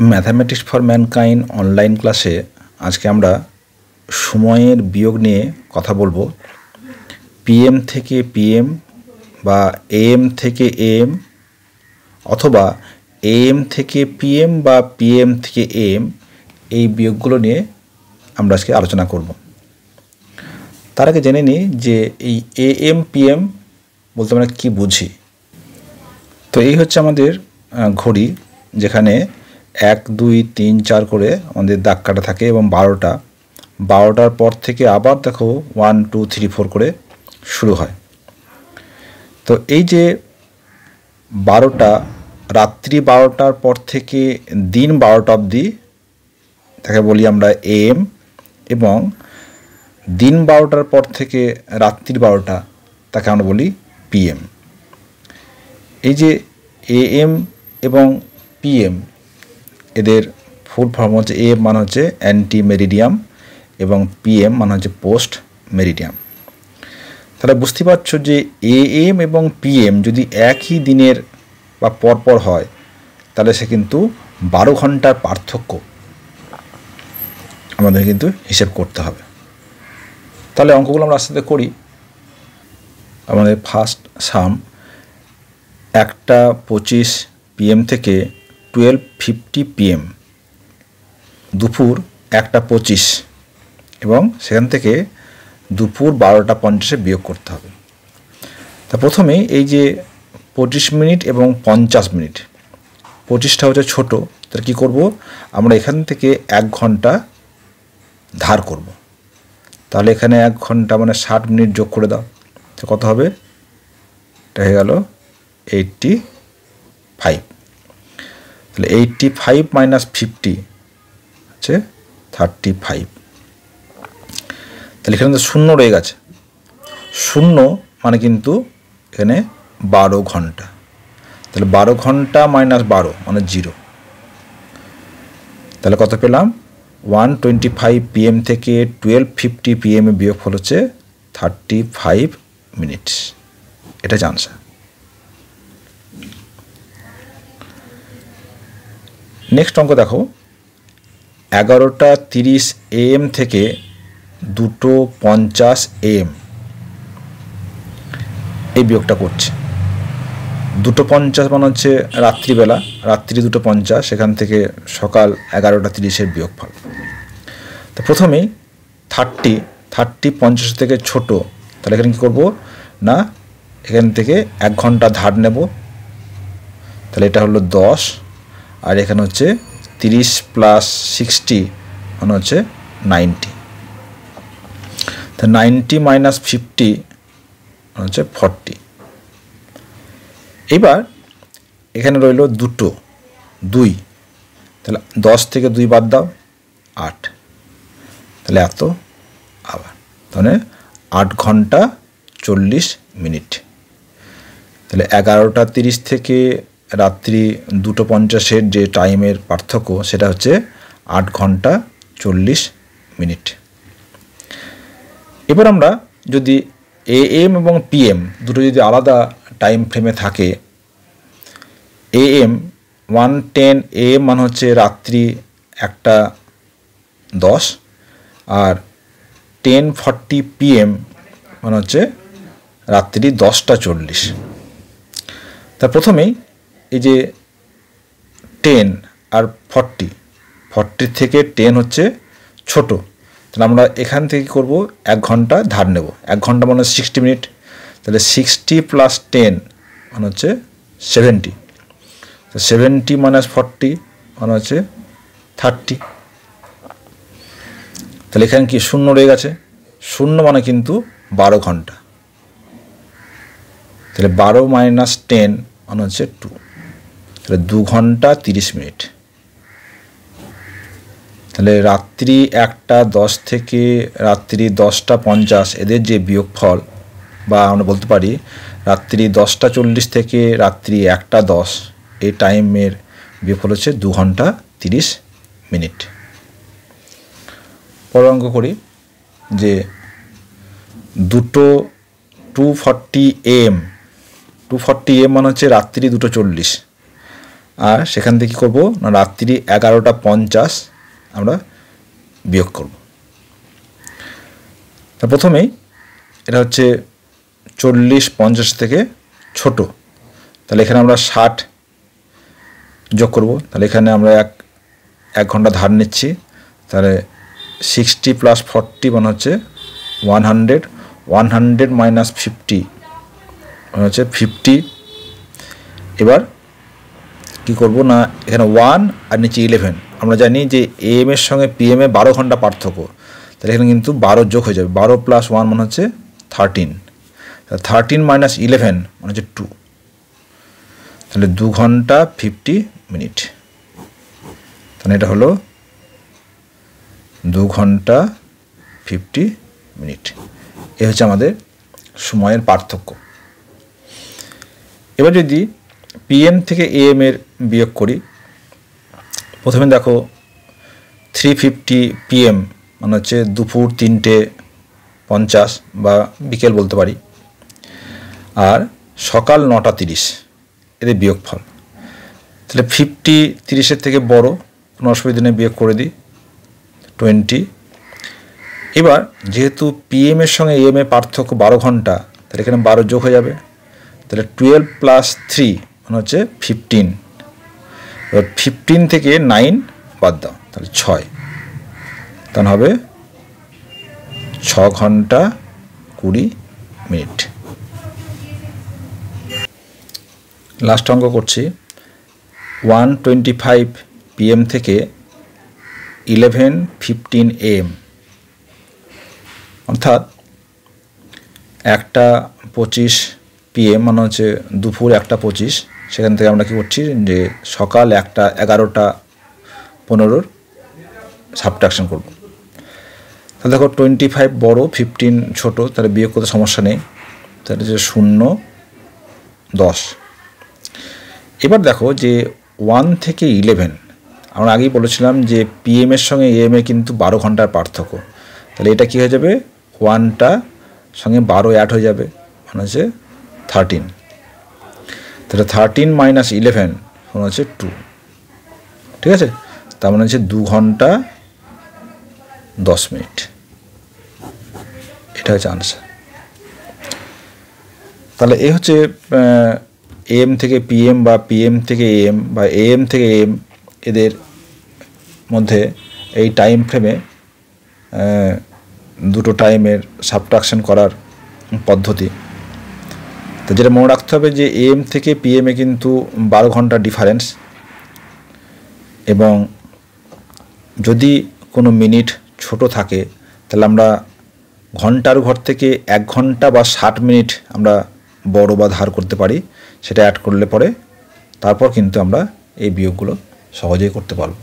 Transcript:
Mathematics for mankind online ক্লাসে আজকে আমরা সময়ের বিয়োগ নিয়ে কথা বলবো। পিএম থেকে পিএম বা এএম থেকে এএম অথবা এএম থেকে পিএম বা পিএম থেকে এএম এই বিয়োগগুলো নিয়ে আমরা আজকে আলোচনা করব। তার আগে জেনে নিই যে এই এএম পিএম বলতে আমরা কী বুঝি। তো এই হচ্ছে আমাদের ঘড়ি, যেখানে 1 2 3 4 করে আমাদের দাগ কাটা থাকে এবং 12টার পর থেকে আবার দেখো 1 2 3 4 করে শুরু হয়। তো এই যে 12টা, রাত্রি 12টার পর থেকে দিন 12টা অবধি তাকে বলি আমরা এএম, এবং দিন 12টার পর থেকে রাত্রি 12টা তাকে আমরা বলি পিএম। এই যে এএম এবং পিএম এদের ফুল ফর্ম হচ্ছে এএম মানে হচ্ছে অ্যান্টি মেরিডিয়াম এবং পিএম মানে হচ্ছে পোস্ট মেরিডিয়াম। তাহলে বুঝতে পারছো যে এএম এবং পিএম যদি একই দিনের বা পরপর হয় তাহলে সে কিন্তু 12 ঘন্টার পার্থক্য আমাদের কিন্তু হিসেব করতে হবে। তাহলে অঙ্কগুলো আমরা আস্তে আস্তে করি। আমাদের ফার্স্ট সাম 1:25 PM থেকে 12:50 PM, দুপুর 1:25 এবং সেখান থেকে দুপুর 12:50 বিয়োগ করতে হবে। তা প্রথমেই এই যে 25 মিনিট এবং 50 মিনিট, 25টা হচ্ছে ছোটো, তাহলে কী করব, আমরা এখান থেকে 1 ঘন্টা ধার করব। তাহলে এখানে 1 ঘন্টা মানে 60 মিনিট যোগ করে দাও, তো কত হবে, এটা হয়ে গেল 85। তাহলে 85 মাইনাস 50 হচ্ছে 35। তাহলে এখানে তো শূন্য রয়ে গেছে, শূন্য মানে কিন্তু এখানে 12 ঘন্টা। তাহলে 12 ঘন্টা মাইনাস 12 মানে 0। তাহলে কত পেলাম, 1:25 PM থেকে 12:50 PM এ বিয়োগফল হচ্ছে 35 মিনিটস। এটা জানসা। নেক্সট অঙ্ক দেখো, 11:30 AM থেকে 2:50 AM এই বিয়োগটা করছে। 2:50 মানে হচ্ছে রাত্রিবেলা, রাত্রি 2:50, সেখান থেকে সকাল 11:30 বিয়োগফল। তো প্রথমেই 30 50 থেকে ছোট, তাহলে এখানে কী করবো না, এখান থেকে 1 ঘন্টা ধার নেব। তাহলে এটা হলো 10, আর এখানে হচ্ছে 30 প্লাস 60 মানে হচ্ছে 90। তো 90 মাইনাস 50 মানে হচ্ছে 40। এবার এখানে রইল 2, তাহলে 10 থেকে 2 বাদ দাও, 8, তাহলে এত আবার, তাহলে 8 ঘন্টা 40 মিনিট। তাহলে 11:30 থেকে রাত্রি 2:50 যে টাইমের পার্থক্য সেটা হচ্ছে 8 ঘন্টা 40 মিনিট। এবার আমরা যদি এএম এবং পিএম দুটো যদি আলাদা টাইম ফ্রেমে থাকে, এএম 1:10 AM মানে হচ্ছে রাত্রি 1:10, আর 10:40 PM মানে হচ্ছে রাত্রি 10:40। তা প্রথমেই এই যে 10 আর 40 থেকে 10 হচ্ছে ছোট, তাহলে আমরা এখান থেকে করব 1 ঘন্টা ধার নেব। 1 ঘন্টা মানে 60 মিনিট, তাহলে 60 প্লাস 10 মানে হচ্ছে 70। 70 মাইনাস 40 মানে হচ্ছে 30। তাহলে এখানে কি শূন্য রয়ে গেছে, শূন্য মানে কিন্তু 12 ঘন্টা। তাহলে 12 মাইনাস 10 মানে হচ্ছে 2, তাহলে 2 ঘন্টা 30 মিনিট। তাহলে রাত্রি 1:10 থেকে রাত্রি 10:50 এদের যে বিয়োগফল, বা আমরা বলতে পারি রাত্রি 10:40 থেকে রাত্রি 1:10 এই টাইমের বিয়োগফল হচ্ছে 2 ঘন্টা 30 মিনিট। পরের অঙ্ক করি যে 2:40 AM, 2:40 AM মানে হচ্ছে রাত্রি 2:40, আর সেখান থেকে কী করবো না রাত্রি 11:50 আমরা বিয়োগ করব। তা প্রথমেই এটা হচ্ছে 40-50 থেকে ছোট, তাহলে এখানে আমরা 60 যোগ করব। তাহলে এখানে আমরা এক ঘন্টা ধার নিচ্ছি, তাহলে 60 + 40 মানে হচ্ছে 100, 100 - 50 মানে হচ্ছে 50। এবার কী করব না এখানে 1 আর নিচে 11, আমরা জানি যে AM এর সঙ্গে PM এ 12 ঘন্টা পার্থক্য, তাহলে এখানে কিন্তু 12 যোগ হয়ে যাবে। 12 + 1 মানে হচ্ছে 13, 13 - 11 মানে হচ্ছে 2, তাহলে 2 ঘন্টা 50 মিনিট। তাহলে এটা হলো 2 ঘন্টা 50 মিনিট। এ হচ্ছে আমাদের সময়ের পার্থক্য। এবার যদি PM থেকে AM এর বিয়োগ করি, প্রথমে দেখো 3:50 PM মানে হচ্ছে দুপুর 3:50 বা বিকেল বলতে পারি, আর সকাল 9:30 এদের বিয়োগফল। তাহলে 50 30-এর থেকে বড়, কোনো অসুবিধা নেই, বিয়োগ করে দিই 20। এবার যেহেতু PM এর সঙ্গে AM এর পার্থক্য 12 ঘন্টা, তাহলে এখানে 12 যোগ হয়ে যাবে, তাহলে 12 + 3 মানে হচ্ছে 15। এবার 15 থেকে 9 বাদ দাও, তাহলে 6, তাহলে হবে 6 ঘন্টা 20 মিনিট। লাস্ট অঙ্ক করছি। 1:25 PM থেকে 11:15 AM, অর্থাৎ 1:25 PM মানে হচ্ছে দুপুর 1:25। সেখান থেকে আমরা কী করছি যে সকাল 11:15 সাবট্রাকশন করব। তাহলে দেখো 25 বড়, 15 ছোট, তাহলে বিয়োগ করতে সমস্যা নেই, তাহলে যে 0 10। এবার দেখো যে 1 থেকে 11, আমরা আগেই বলেছিলাম যে PM এর সঙ্গে AM এর কিন্তু 12 ঘন্টার পার্থক্য, তাহলে এটা কী হয়ে যাবে 1টা সঙ্গে 12 অ্যাড হয়ে যাবে মানে হচ্ছে 13, তাহলে 13 - 11 মানে হচ্ছে 2, ঠিক আছে। তার মানে হচ্ছে 2 ঘন্টা 10 মিনিট। এটা হচ্ছে আনসার। তাহলে এই হচ্ছে AM থেকে PM বা PM থেকে AM বা AM থেকে AM এদের মধ্যে এই টাইম ফ্রেমে দুটো টাইমের সাবট্রাকশন করার পদ্ধতি। তো যেটা মনে রাখতে হবে যে AM থেকে PM এ কিন্তু 12 ঘন্টা ডিফারেন্স, এবং যদি কোনো মিনিট ছোট থাকে তাহলে আমরা ঘন্টার ঘর থেকে 1 ঘন্টা বা 60 মিনিট আমরা বড় বা ধার করতে পারি, সেটা অ্যাড করলে পরে তারপর কিন্তু আমরা এই বিয়োগগুলো সহজেই করতে পারবো।